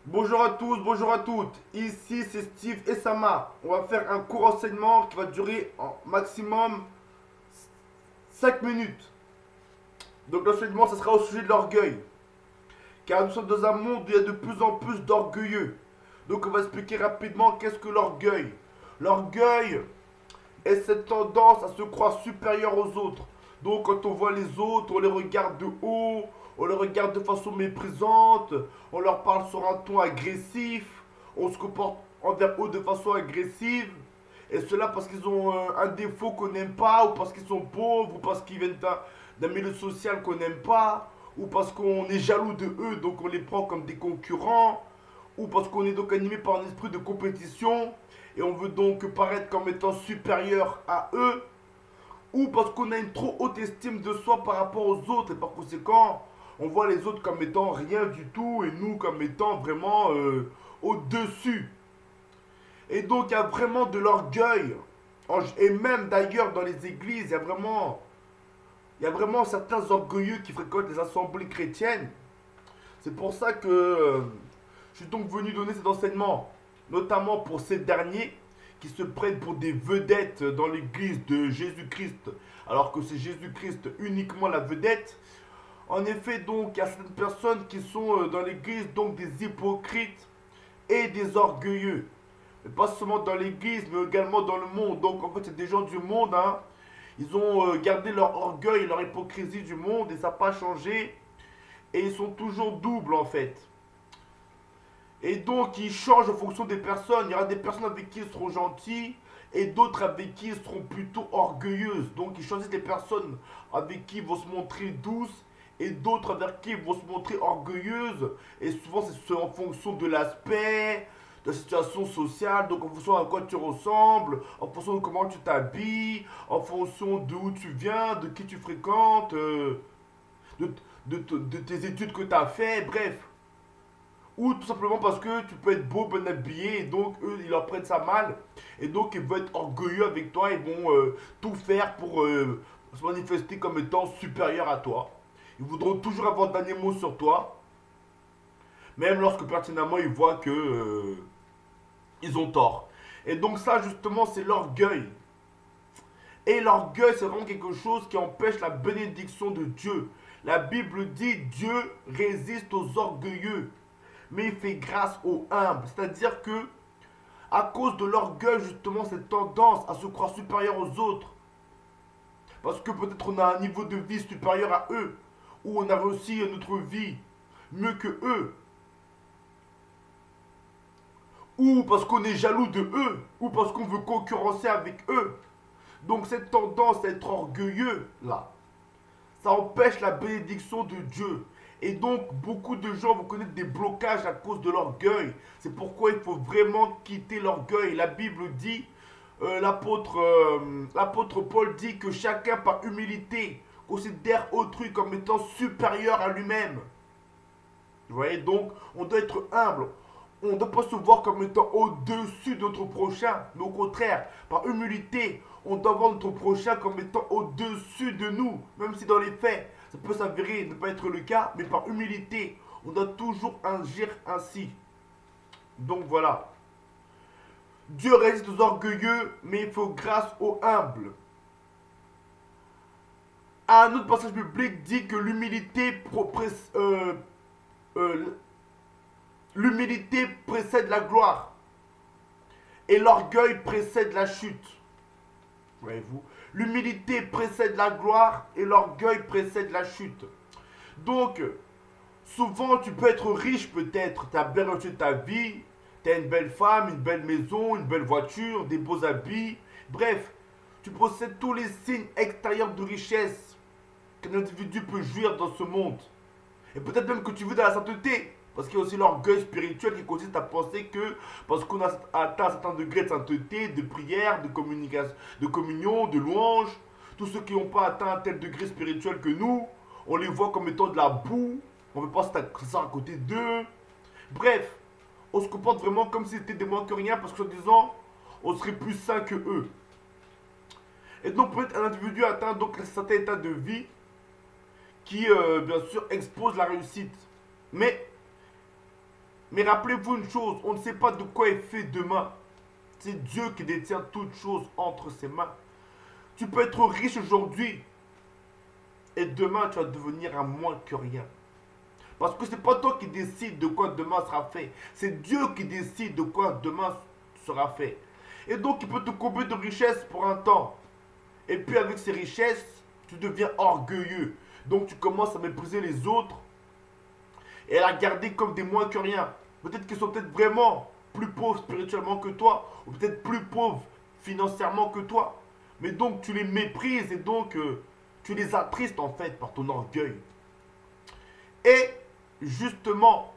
Bonjour à tous, bonjour à toutes. Ici c'est Steve et Sama. On va faire un court enseignement qui va durer en maximum 5 minutes. Donc l'enseignement, ça sera au sujet de l'orgueil. Car nous sommes dans un monde où il y a de plus en plus d'orgueilleux. Donc on va expliquer rapidement qu'est-ce que l'orgueil. L'orgueil est cette tendance à se croire supérieur aux autres. Donc quand on voit les autres, on les regarde de haut, on les regarde de façon méprisante, on leur parle sur un ton agressif, on se comporte envers eux de façon agressive. Et cela parce qu'ils ont un défaut qu'on n'aime pas, ou parce qu'ils sont pauvres, ou parce qu'ils viennent d'un milieu social qu'on n'aime pas, ou parce qu'on est jaloux de eux, donc on les prend comme des concurrents, ou parce qu'on est donc animé par un esprit de compétition, et on veut donc paraître comme étant supérieur à eux, ou parce qu'on a une trop haute estime de soi par rapport aux autres, et par conséquent, on voit les autres comme étant rien du tout, et nous comme étant vraiment au-dessus. Et donc il y a vraiment de l'orgueil. Et même d'ailleurs dans les églises, il y a vraiment certains orgueilleux qui fréquentent les assemblées chrétiennes. C'est pour ça que je suis donc venu donner cet enseignement, notamment pour ces derniers qui se prennent pour des vedettes dans l'église de Jésus-Christ, alors que c'est Jésus-Christ uniquement la vedette. En effet, donc, il y a certaines personnes qui sont dans l'église, donc des hypocrites et des orgueilleux. Mais pas seulement dans l'église, mais également dans le monde. Donc, en fait, c'est des gens du monde, hein. Ils ont gardé leur orgueil et leur hypocrisie du monde et ça n'a pas changé. Et ils sont toujours doubles, en fait. Et donc, ils changent en fonction des personnes. Il y aura des personnes avec qui ils seront gentils et d'autres avec qui ils seront plutôt orgueilleuses. Donc, ils choisissent des personnes avec qui ils vont se montrer douces et d'autres avec qui ils vont se montrer orgueilleuses. Et souvent, c'est en fonction de l'aspect, de la situation sociale, donc en fonction à quoi tu ressembles, en fonction de comment tu t'habilles, en fonction d'où tu viens, de qui tu fréquentes, de, de tes études que tu as fait, bref. Ou tout simplement parce que tu peux être beau, bien habillé, et donc eux, ils leur prennent ça mal. Et donc ils vont être orgueilleux avec toi, ils vont tout faire pour se manifester comme étant supérieur à toi. Ils voudront toujours avoir le dernier mot sur toi, même lorsque pertinemment ils voient que ils ont tort. Et donc ça justement c'est l'orgueil. Et l'orgueil c'est vraiment quelque chose qui empêche la bénédiction de Dieu. La Bible dit Dieu résiste aux orgueilleux, mais il fait grâce aux humbles. C'est-à-dire que à cause de l'orgueil, justement, cette tendance à se croire supérieur aux autres, parce que peut-être on a un niveau de vie supérieur à eux, ou on a réussi notre vie mieux que eux, ou parce qu'on est jaloux de eux, ou parce qu'on veut concurrencer avec eux. Donc cette tendance à être orgueilleux, là, ça empêche la bénédiction de Dieu. Et donc, beaucoup de gens vont connaître des blocages à cause de l'orgueil. C'est pourquoi il faut vraiment quitter l'orgueil. La Bible dit, l'apôtre Paul dit que chacun par humilité considère autrui comme étant supérieur à lui-même. Vous voyez, donc, on doit être humble. On ne doit pas se voir comme étant au-dessus de notre prochain. Mais au contraire, par humilité, on doit voir notre prochain comme étant au-dessus de nous. Même si dans les faits, ça peut s'avérer ne pas être le cas. Mais par humilité, on doit toujours agir ainsi. Donc voilà. Dieu résiste aux orgueilleux, mais il faut grâce aux humbles. Un autre passage biblique dit que euh, l'humilité précède la gloire et l'orgueil précède la chute. Voyez-vous, l'humilité précède la gloire et l'orgueil précède la chute. Donc, souvent tu peux être riche peut-être, tu as bien reçu ta vie, tu as une belle femme, une belle maison, une belle voiture, des beaux habits, bref, tu possèdes tous les signes extérieurs de richesse qu'un individu peut jouir dans ce monde. Et peut-être même que tu vis dans la sainteté. Parce qu'il y a aussi l'orgueil spirituel qui consiste à penser que parce qu'on a atteint un certain degré de sainteté, de prière, de communication, de communion, de louange, tous ceux qui n'ont pas atteint un tel degré spirituel que nous, on les voit comme étant de la boue, on ne veut pas s'asseoir à côté d'eux. Bref, on se comporte vraiment comme si c'était des moins que rien parce que, soi-disant, on serait plus sain que eux. Et donc, peut-être un individu atteint donc un certain état de vie qui, bien sûr, expose la réussite. Mais Mais rappelez-vous une chose, on ne sait pas de quoi est fait demain. C'est Dieu qui détient toutes choses entre ses mains. Tu peux être riche aujourd'hui et demain tu vas devenir un moins que rien. Parce que ce n'est pas toi qui décides de quoi demain sera fait. C'est Dieu qui décide de quoi demain sera fait. Et donc il peut te combler de richesses pour un temps. Et puis avec ces richesses, tu deviens orgueilleux. Donc tu commences à mépriser les autres et à la garder comme des moins que rien. Peut-être qu'ils sont peut-être vraiment plus pauvres spirituellement que toi, ou peut-être plus pauvres financièrement que toi. Mais donc tu les méprises et donc tu les attristes en fait par ton orgueil. Et justement,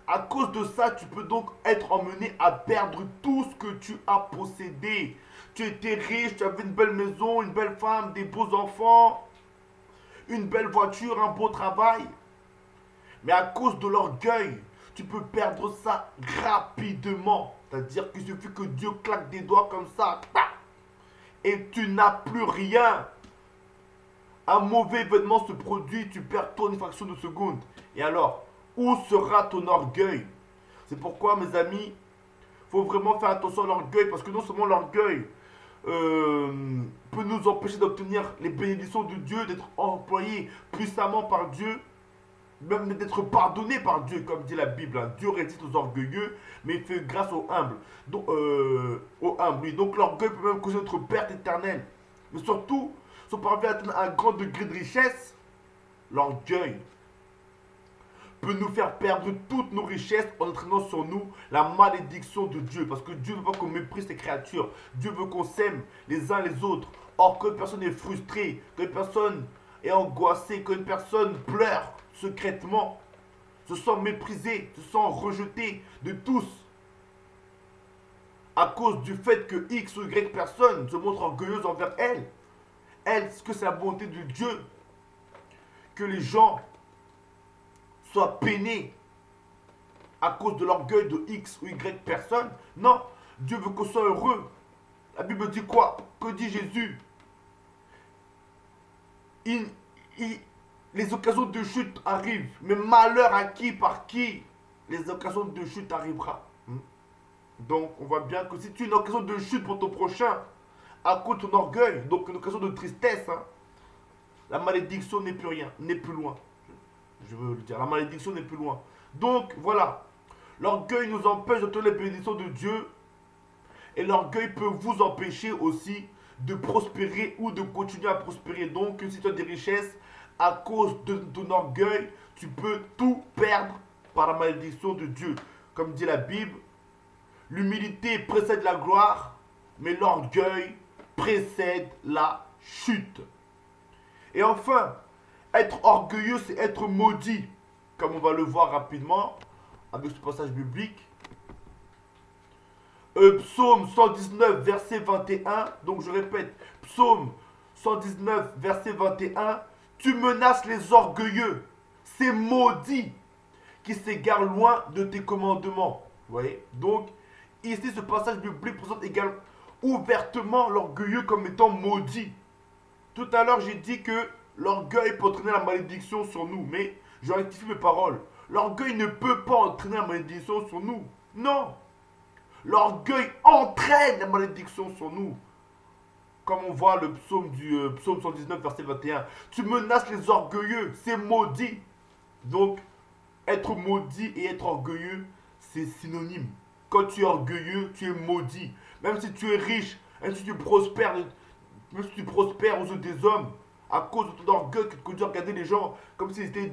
à cause de ça, tu peux donc être emmené à perdre tout ce que tu as possédé. Tu étais riche, tu avais une belle maison, une belle femme, des beaux enfants, une belle voiture, un beau travail. Mais à cause de l'orgueil, tu peux perdre ça rapidement. C'est-à-dire qu'il suffit que Dieu claque des doigts comme ça, et tu n'as plus rien. Un mauvais événement se produit, tu perds ton fraction de seconde. Et alors, où sera ton orgueil? C'est pourquoi, mes amis, il faut vraiment faire attention à l'orgueil, parce que non seulement l'orgueil peut nous empêcher d'obtenir les bénédictions de Dieu, d'être employés puissamment par Dieu, même d'être pardonné par Dieu, comme dit la Bible. Hein. Dieu résiste aux orgueilleux, mais il fait grâce aux humbles. Donc, oui. Donc l'orgueil peut même causer notre perte éternelle. Mais surtout, si on parvient à atteindre un grand degré de richesse, l'orgueil peut nous faire perdre toutes nos richesses en entraînant sur nous la malédiction de Dieu. Parce que Dieu ne veut pas qu'on méprise ses créatures. Dieu veut qu'on s'aime les uns les autres. Or, quand une personne est frustrée, quand une personne est angoissée, quand une personne pleure secrètement, se sent méprisée, se sent rejetée de tous, à cause du fait que X ou Y personne se montre orgueilleuse envers elle. Est-ce que c'est la volonté de Dieu que les gens soient peinés à cause de l'orgueil de X ou Y personne? Non, Dieu veut qu'on soit heureux. La Bible dit quoi? Que dit Jésus? Les occasions de chute arrivent, mais malheur à qui, par qui les occasions de chute arriveront. Donc, on voit bien que si tu as une occasion de chute pour ton prochain, à cause de ton orgueil, donc une occasion de tristesse, hein, la malédiction n'est plus rien, n'est plus loin. Je veux le dire, la malédiction n'est plus loin. Donc, voilà. L'orgueil nous empêche d'obtenir les bénédictions de Dieu. Et l'orgueil peut vous empêcher aussi de prospérer ou de continuer à prospérer. Donc, si tu as des richesses, à cause de ton orgueil, tu peux tout perdre par la malédiction de Dieu. Comme dit la Bible, l'humilité précède la gloire, mais l'orgueil précède la chute. Et enfin, être orgueilleux, c'est être maudit, comme on va le voir rapidement avec ce passage biblique. Psaume 119, verset 21. Donc je répète, Psaume 119, verset 21. Tu menaces les orgueilleux, ces maudits qui s'égarent loin de tes commandements. Vous voyez? Donc, ici, ce passage biblique présente également ouvertement l'orgueilleux comme étant maudit. Tout à l'heure, j'ai dit que l'orgueil peut entraîner la malédiction sur nous, mais je rectifie mes paroles. L'orgueil ne peut pas entraîner la malédiction sur nous. Non. L'orgueil entraîne la malédiction sur nous. Comme on voit le psaume du psaume 119, verset 21. Tu menaces les orgueilleux, c'est maudit. Donc, être maudit et être orgueilleux, c'est synonyme. Quand tu es orgueilleux, tu es maudit. Même si tu es riche, même si tu prospères, aux yeux des hommes, à cause de ton orgueil, que tu regardes les gens comme si c'était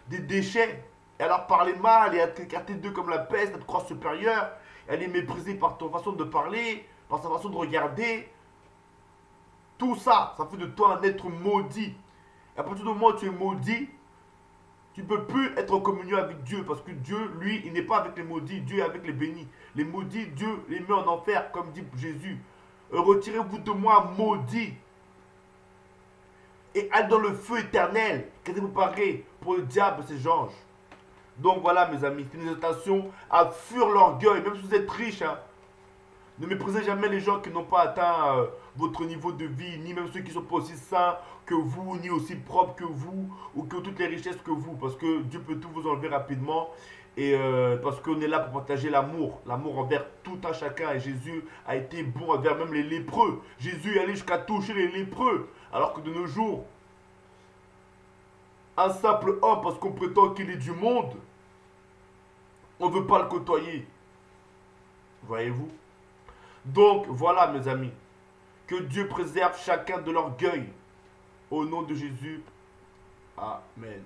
des déchets, et à leur parler mal, et à t'écarter d'eux comme la peste, à te croire supérieur, et à les mépriser par ta façon de parler, par sa façon de regarder. Tout ça, ça fait de toi un être maudit. Et à partir du moment où tu es maudit, tu ne peux plus être en communion avec Dieu. Parce que Dieu, lui, il n'est pas avec les maudits. Dieu est avec les bénis. Les maudits, Dieu les met en enfer, comme dit Jésus. Retirez-vous de moi, maudit. Et allez dans le feu éternel, qui est préparé pour le diable et ses anges. Donc voilà, mes amis, c'est une exhortation à fuir l'orgueil. Même si vous êtes riche, hein, ne méprisez jamais les gens qui n'ont pas atteint votre niveau de vie, ni même ceux qui ne sont pas aussi sains que vous, ni aussi propres que vous, ou que toutes les richesses que vous, parce que Dieu peut tout vous enlever rapidement. Et parce qu'on est là pour partager l'amour. L'amour envers tout un chacun. Et Jésus a été bon envers même les lépreux. Jésus est allé jusqu'à toucher les lépreux. Alors que de nos jours, un simple homme, parce qu'on prétend qu'il est du monde, on ne veut pas le côtoyer. Voyez-vous? Donc, voilà mes amis. Que Dieu préserve chacun de l'orgueil. Au nom de Jésus. Amen.